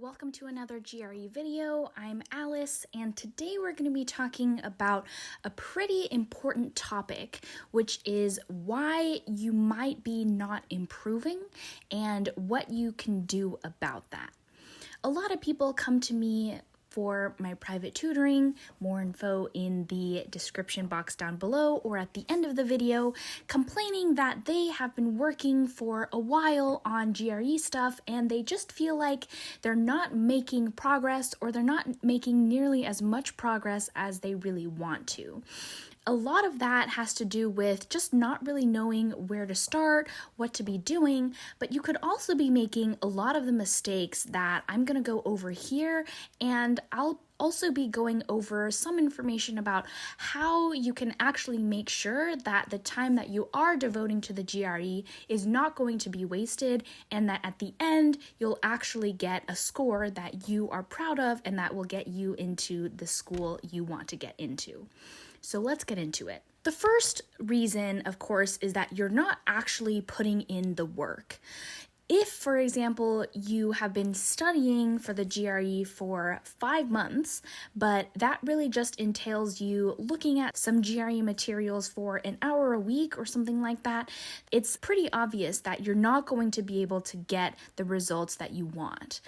welcome to another GRE video. I'm Alice, and today we're going to be talking about a pretty important topic, which is why you might be not improving and what you can do about that. A lot of people come to me for my private tutoring, more info in the description box down below or at the end of the video, complaining that they have been working for a while on GRE stuff and they just feel like they're not making progress or they're not making nearly as much progress as they really want to. A lot of that has to do with just not really knowing where to start, what to be doing, but you could also be making a lot of the mistakes that I'm going to go over here, and I'll also be going over some information about how you can actually make sure that the time that you are devoting to the GRE is not going to be wasted, and that at the end you'll actually get a score that you are proud of and that will get you into the school you want to get into. So let's get into it. The first reason, of course, is that you're not actually putting in the work. If, for example, you have been studying for the GRE for 5 months, but that really just entails you looking at some GRE materials for an hour a week or something like that, it's pretty obvious that you're not going to be able to get the results that you want.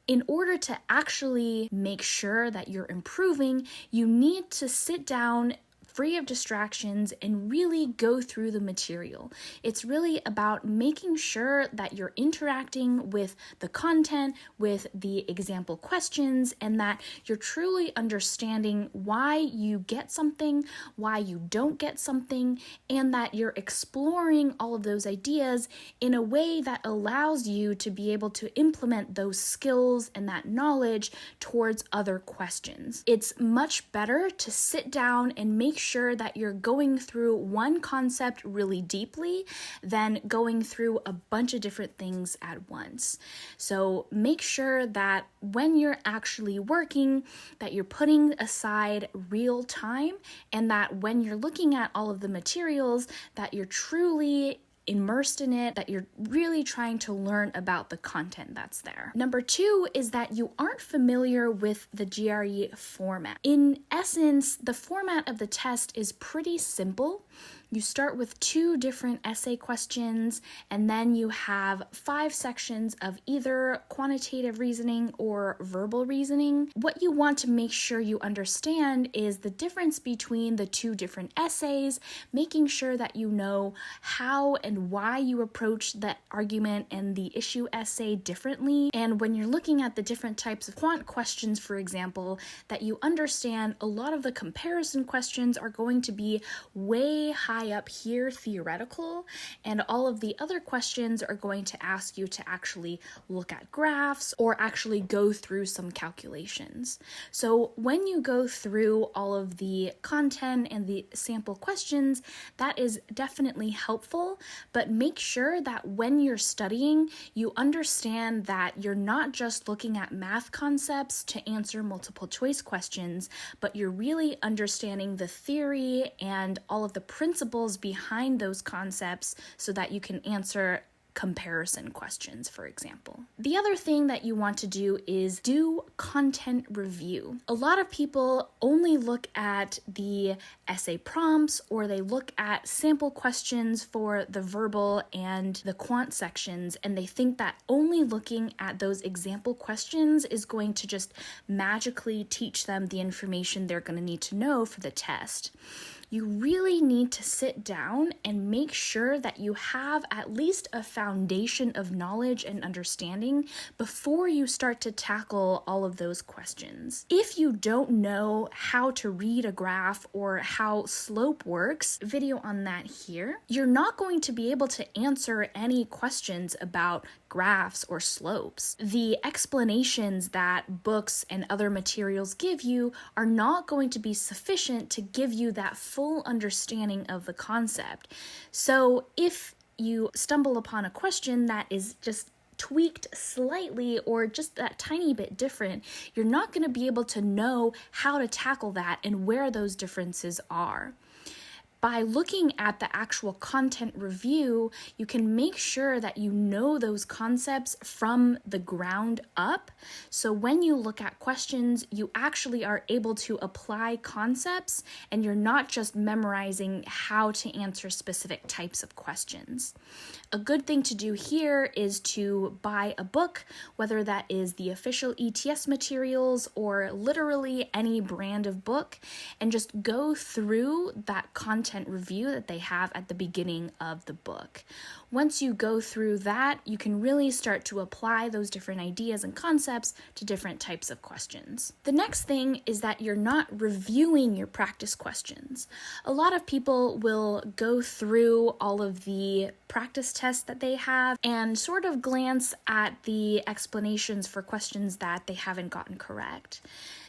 In order to actually make sure that you're improving, you need to sit down free of distractions and really go through the material. It's really about making sure that you're interacting with the content, with the example questions, and that you're truly understanding why you get something, why you don't get something, and that you're exploring all of those ideas in a way that allows you to be able to implement those skills and that knowledge towards other questions. It's much better to sit down and make sure that you're going through one concept really deeply than going through a bunch of different things at once. So make sure that when you're actually working, that you're putting aside real time, and that when you're looking at all of the materials, that you're truly immersed in it, that you're really trying to learn about the content that's there. Number 2 is that you aren't familiar with the GRE format. In essence, the format of the test is pretty simple. You start with 2 different essay questions, and then you have 5 sections of either quantitative reasoning or verbal reasoning. What you want to make sure you understand is the difference between the 2 different essays, making sure that you know how and why you approach the argument and the issue essay differently. And when you're looking at the different types of quant questions, for example, that you understand a lot of the comparison questions are going to be way high up here, theoretical, and all of the other questions are going to ask you to actually look at graphs or actually go through some calculations. So when you go through all of the content and the sample questions, that is definitely helpful, but make sure that when you're studying, you understand that you're not just looking at math concepts to answer multiple choice questions, but you're really understanding the theory and all of the principles behind those concepts so that you can answer comparison questions, for example. The other thing that you want to do is do content review. A lot of people only look at the essay prompts, or they look at sample questions for the verbal and the quant sections, and they think that only looking at those example questions is going to just magically teach them the information they're going to need to know for the test. You really need to sit down and make sure that you have at least a foundation of knowledge and understanding before you start to tackle all of those questions. If you don't know how to read a graph or how slope works, video on that here, you're not going to be able to answer any questions about graphs or slopes. The explanations that books and other materials give you are not going to be sufficient to give you that full understanding of the concept. So if you stumble upon a question that is just tweaked slightly or just that tiny bit different, you're not going to be able to know how to tackle that and where those differences are. By looking at the actual content review, you can make sure that you know those concepts from the ground up. So when you look at questions, you actually are able to apply concepts and you're not just memorizing how to answer specific types of questions. A good thing to do here is to buy a book, whether that is the official ETS materials or literally any brand of book, and just go through that content review that they have at the beginning of the book. Once you go through that, you can really start to apply those different ideas and concepts to different types of questions. The next thing is that you're not reviewing your practice questions. A lot of people will go through all of the practice tests that they have and sort of glance at the explanations for questions that they haven't gotten correct.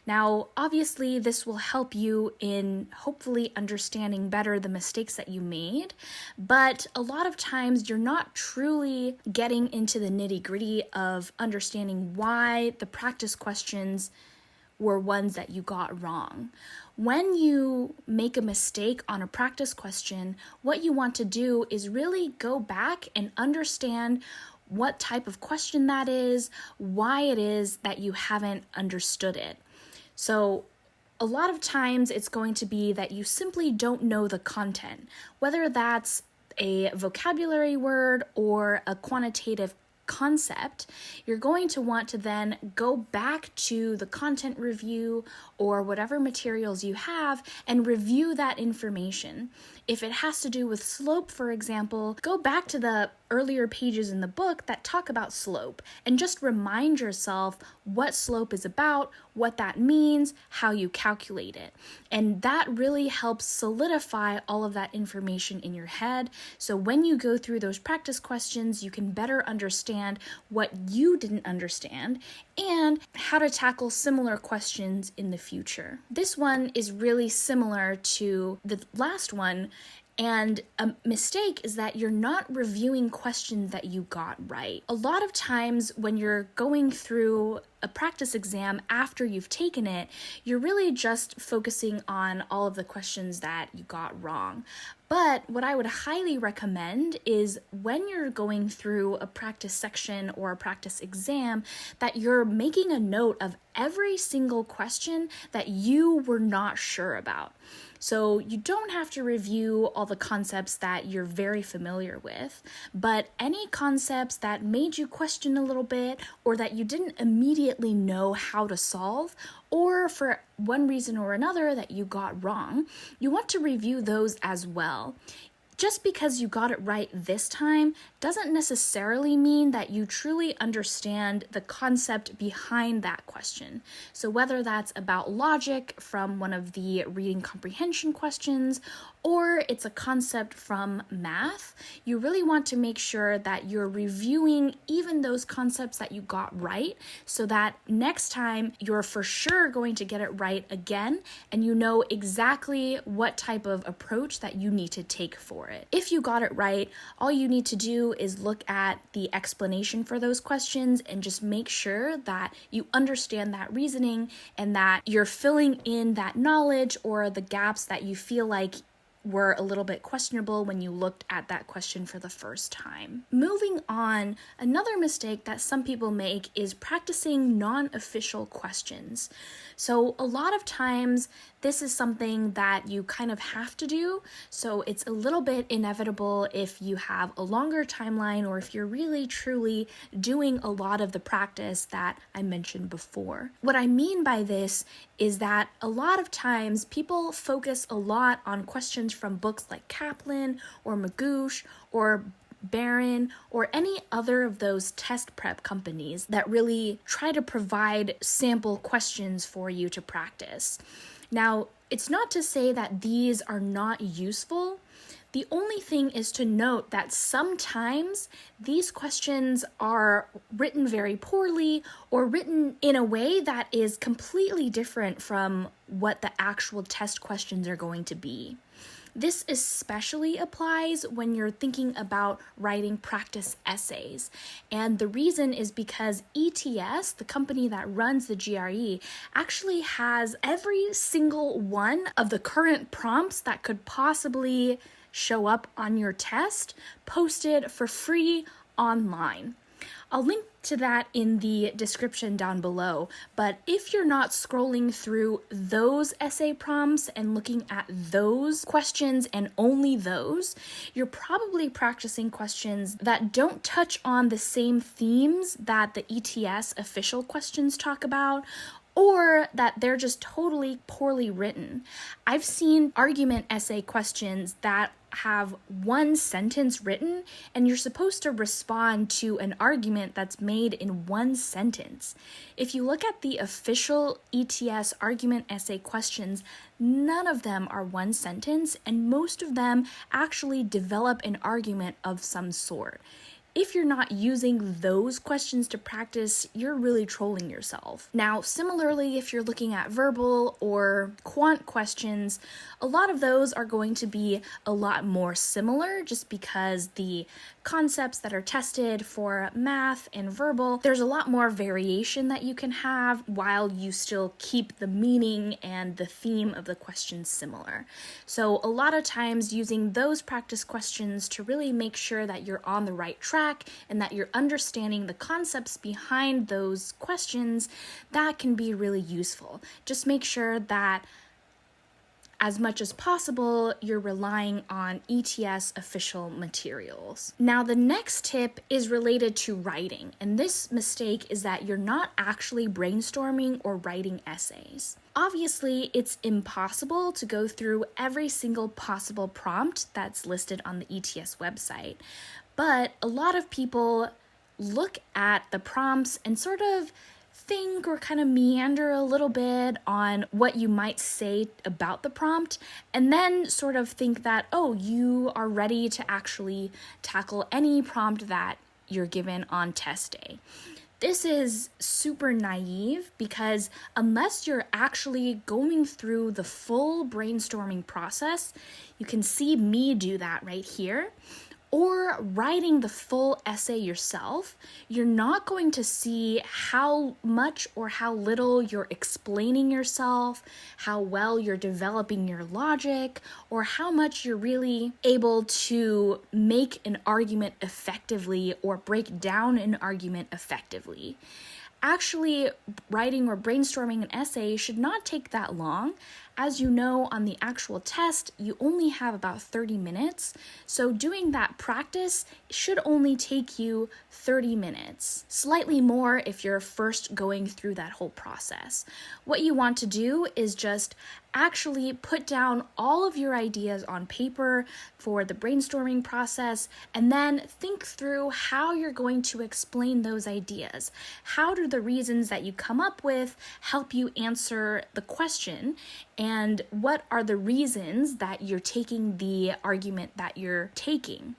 Now, obviously, this will help you in hopefully understanding better the mistakes that you made, but a lot of times you're not truly getting into the nitty-gritty of understanding why the practice questions were ones that you got wrong. When you make a mistake on a practice question, what you want to do is really go back and understand what type of question that is, why it is that you haven't understood it. So a lot of times it's going to be that you simply don't know the content, whether that's a vocabulary word or a quantitative concept. You're going to want to then go back to the content review or whatever materials you have and review that information. If it has to do with slope, for example, go back to the earlier pages in the book that talk about slope and just remind yourself what slope is about, what that means, how you calculate it. And that really helps solidify all of that information in your head. So when you go through those practice questions, you can better understand what you didn't understand and how to tackle similar questions in the future. This one is really similar to the last one, and a mistake is that you're not reviewing questions that you got right. A lot of times when you're going through a practice exam after you've taken it, you're really just focusing on all of the questions that you got wrong. But what I would highly recommend is when you're going through a practice section or a practice exam, that you're making a note of every single question that you were not sure about. So you don't have to review all the concepts that you're very familiar with, but any concepts that made you question a little bit or that you didn't immediately know how to solve, or for one reason or another that you got wrong, you want to review those as well. Just because you got it right this time doesn't necessarily mean that you truly understand the concept behind that question. So whether that's about logic from one of the reading comprehension questions, or it's a concept from math, you really want to make sure that you're reviewing even those concepts that you got right so that next time you're for sure going to get it right again and you know exactly what type of approach that you need to take for it. If you got it right, all you need to do is look at the explanation for those questions and just make sure that you understand that reasoning and that you're filling in that knowledge or the gaps that you feel like were a little bit questionable when you looked at that question for the first time. Moving on, another mistake that some people make is practicing non-official questions. So a lot of times this is something that you kind of have to do, so it's a little bit inevitable if you have a longer timeline or if you're really truly doing a lot of the practice that I mentioned before. What I mean by this is that a lot of times people focus a lot on questions from books like Kaplan or Magoosh or Barron or any other of those test prep companies that really try to provide sample questions for you to practice. Now, it's not to say that these are not useful. The only thing is to note that sometimes these questions are written very poorly or written in a way that is completely different from what the actual test questions are going to be. This especially applies when you're thinking about writing practice essays. And the reason is because ETS, the company that runs the GRE, actually has every single one of the current prompts that could possibly show up on your test posted for free online. I'll link to that in the description down below, but if you're not scrolling through those essay prompts and looking at those questions and only those, you're probably practicing questions that don't touch on the same themes that the ETS official questions talk about, or that they're just totally poorly written. I've seen argument essay questions that have one sentence written, and you're supposed to respond to an argument that's made in one sentence. If you look at the official ETS argument essay questions, none of them are one sentence, and most of them actually develop an argument of some sort. If you're not using those questions to practice, you're really trolling yourself. Now, similarly, if you're looking at verbal or quant questions, a lot of those are going to be a lot more similar just because the concepts that are tested for math and verbal, there's a lot more variation that you can have while you still keep the meaning and the theme of the question similar. So a lot of times using those practice questions to really make sure that you're on the right track and that you're understanding the concepts behind those questions, that can be really useful. Just make sure that as much as possible, you're relying on ETS official materials. Now, the next tip is related to writing, and this mistake is that you're not actually brainstorming or writing essays. Obviously, it's impossible to go through every single possible prompt that's listed on the ETS website, but a lot of people look at the prompts and sort of think or kind of meander a little bit on what you might say about the prompt, and then sort of think that, oh, you are ready to actually tackle any prompt that you're given on test day. This is super naive because unless you're actually going through the full brainstorming process, you can see me do that right here, or writing the full essay yourself, you're not going to see how much or how little you're explaining yourself, how well you're developing your logic, or how much you're really able to make an argument effectively or break down an argument effectively. Actually, writing or brainstorming an essay should not take that long. As you know, on the actual test, you only have about 30 minutes, so doing that practice should only take you 30 minutes. Slightly more if you're first going through that whole process. What you want to do is just actually put down all of your ideas on paper for the brainstorming process, and then think through how you're going to explain those ideas. How do the reasons that you come up with help you answer the question? And what are the reasons that you're taking the argument that you're taking?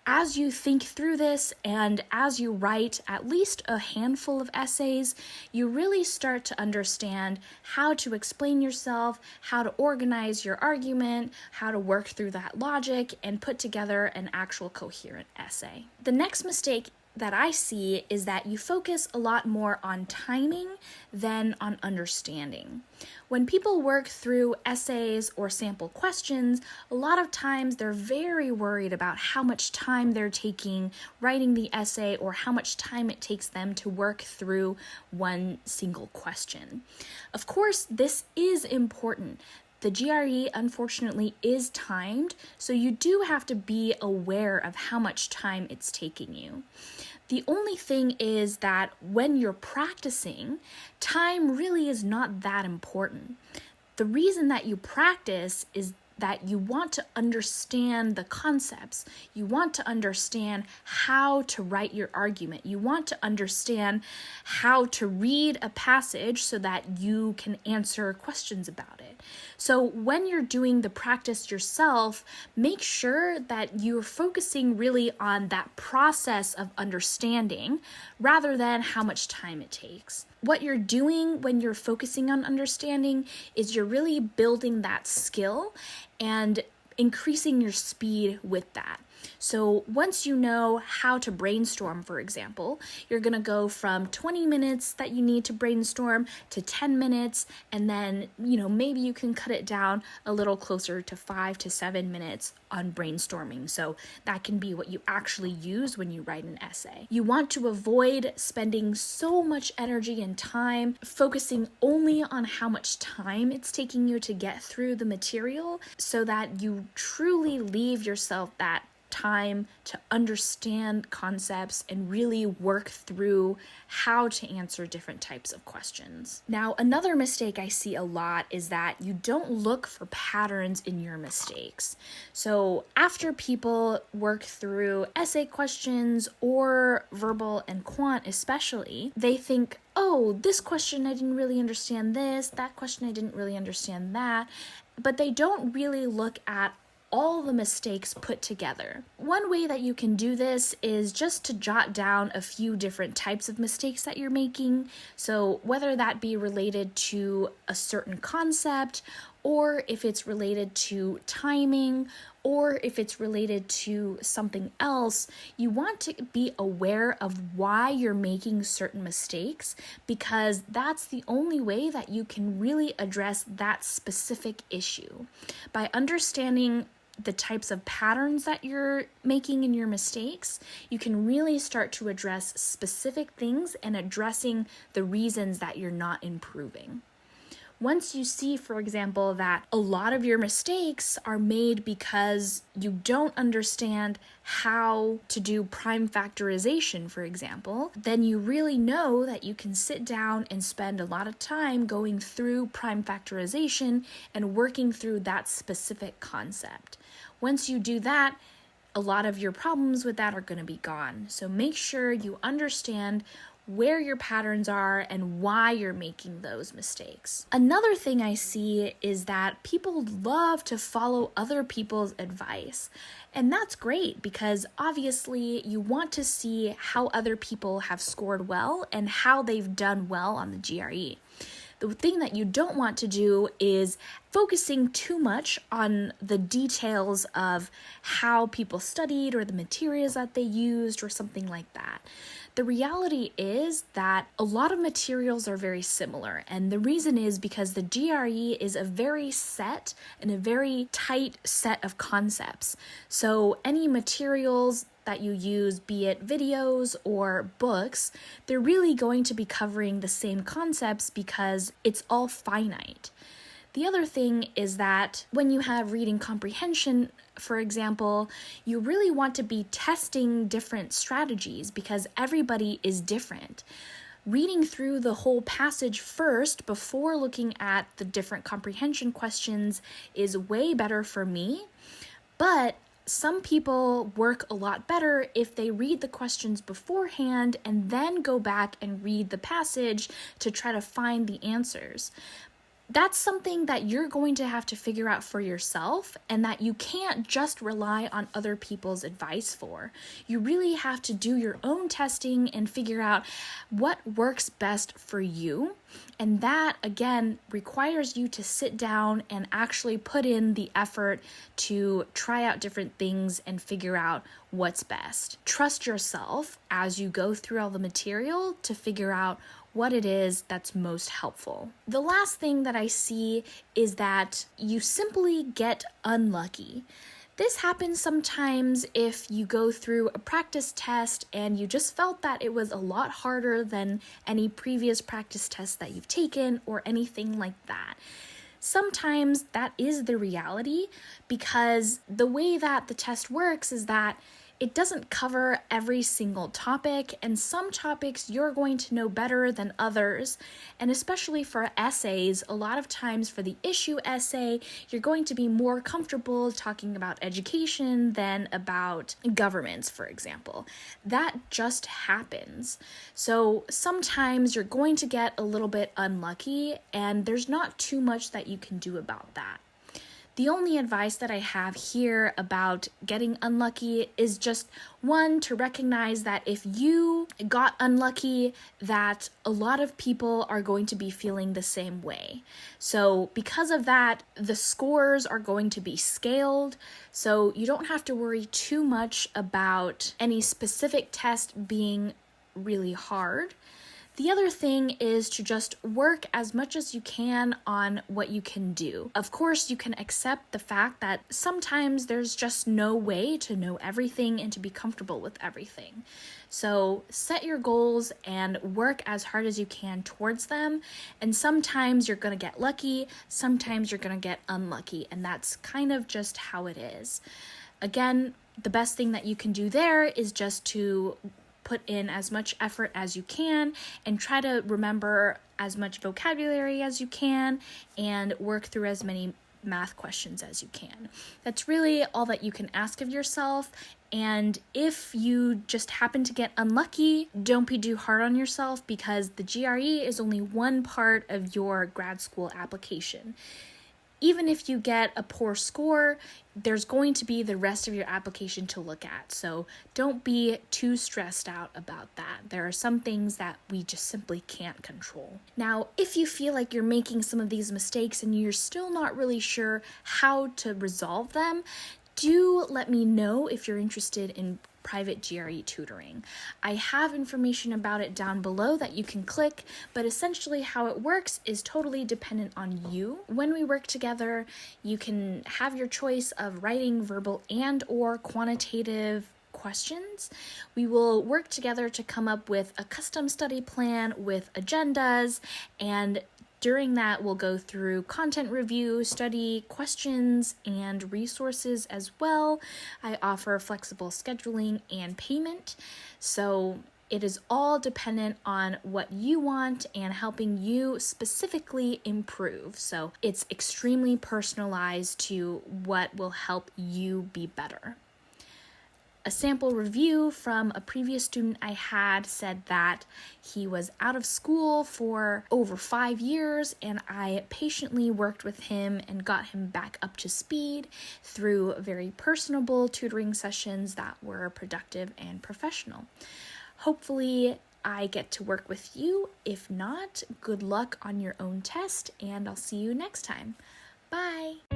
As you think through this and as you write at least a handful of essays, you really start to understand how to explain yourself, how to organize your argument, how to work through that logic, and put together an actual coherent essay. The next mistake that I see is that you focus a lot more on timing than on understanding. When people work through essays or sample questions, a lot of times they're very worried about how much time they're taking writing the essay or how much time it takes them to work through one single question. Of course, this is important. The GRE, unfortunately, is timed, so you do have to be aware of how much time it's taking you. The only thing is that when you're practicing, time really is not that important. The reason that you practice is that you want to understand the concepts. You want to understand how to write your argument. You want to understand how to read a passage so that you can answer questions about it. So when you're doing the practice yourself, make sure that you're focusing really on that process of understanding rather than how much time it takes. What you're doing when you're focusing on understanding is you're really building that skill and increasing your speed with that. So once you know how to brainstorm, for example, you're going to go from 20 minutes that you need to brainstorm to 10 minutes, and then, maybe you can cut it down a little closer to 5 to 7 minutes on brainstorming. So that can be what you actually use when you write an essay. You want to avoid spending so much energy and time focusing only on how much time it's taking you to get through the material, so that you truly leave yourself that time to understand concepts and really work through how to answer different types of questions. Now, another mistake I see a lot is that you don't look for patterns in your mistakes. So after people work through essay questions or verbal and quant especially, they think, oh, this question I didn't really understand this, that question I didn't really understand that, but they don't really look at all the mistakes put together. One way that you can do this is just to jot down a few different types of mistakes that you're making. So whether that be related to a certain concept, or if it's related to timing, or if it's related to something else, you want to be aware of why you're making certain mistakes, because that's the only way that you can really address that specific issue. By understanding the types of patterns that you're making in your mistakes, you can really start to address specific things and addressing the reasons that you're not improving. Once you see, for example, that a lot of your mistakes are made because you don't understand how to do prime factorization, for example, then you really know that you can sit down and spend a lot of time going through prime factorization and working through that specific concept. Once you do that, a lot of your problems with that are going to be gone. So make sure you understand where your patterns are and why you're making those mistakes. Another thing I see is that people love to follow other people's advice. And that's great, because obviously you want to see how other people have scored well and how they've done well on the GRE. The thing that you don't want to do is focusing too much on the details of how people studied or the materials that they used or something like that. The reality is that a lot of materials are very similar, and the reason is because the GRE is a very set and a very tight set of concepts. So any materials that you use, be it videos or books, they're really going to be covering the same concepts because it's all finite. The other thing is that when you have reading comprehension, for example, you really want to be testing different strategies because everybody is different. Reading through the whole passage first before looking at the different comprehension questions is way better for me, but some people work a lot better if they read the questions beforehand and then go back and read the passage to try to find the answers. That's something that you're going to have to figure out for yourself, and that you can't just rely on other people's advice for. You really have to do your own testing and figure out what works best for you. And that, again, requires you to sit down and actually put in the effort to try out different things and figure out what's best. Trust yourself as you go through all the material to figure out what it is that's most helpful. The last thing that I see is that you simply get unlucky. This happens sometimes if you go through a practice test and you just felt that it was a lot harder than any previous practice test that you've taken or anything like that. Sometimes that is the reality, because the way that the test works is that it doesn't cover every single topic, and some topics you're going to know better than others. And especially for essays, a lot of times for the issue essay, you're going to be more comfortable talking about education than about governments, for example. That just happens. So sometimes you're going to get a little bit unlucky, and there's not too much that you can do about that. The only advice that I have here about getting unlucky is just one, to recognize that if you got unlucky, that a lot of people are going to be feeling the same way. So because of that, the scores are going to be scaled, so you don't have to worry too much about any specific test being really hard. The other thing is to just work as much as you can on what you can do. Of course, you can accept the fact that sometimes there's just no way to know everything and to be comfortable with everything. So set your goals and work as hard as you can towards them. And sometimes you're going to get lucky, sometimes you're going to get unlucky, and that's kind of just how it is. Again, the best thing that you can do there is just to put in as much effort as you can and try to remember as much vocabulary as you can and work through as many math questions as you can. That's really all that you can ask of yourself. And if you just happen to get unlucky, don't be too hard on yourself, because the GRE is only one part of your grad school application. Even if you get a poor score, there's going to be the rest of your application to look at. So don't be too stressed out about that. There are some things that we just simply can't control. Now, if you feel like you're making some of these mistakes and you're still not really sure how to resolve them, do let me know if you're interested in private GRE tutoring. I have information about it down below that you can click, but essentially how it works is totally dependent on you. When we work together, you can have your choice of writing verbal and or quantitative questions. We will work together to come up with a custom study plan with agendas, and during that, we'll go through content review, study questions, and resources as well. I offer flexible scheduling and payment, so it is all dependent on what you want and helping you specifically improve. So it's extremely personalized to what will help you be better. A sample review from a previous student I had said that he was out of school for over 5 years, and I patiently worked with him and got him back up to speed through very personable tutoring sessions that were productive and professional. Hopefully, I get to work with you. If not, good luck on your own test, and I'll see you next time. Bye!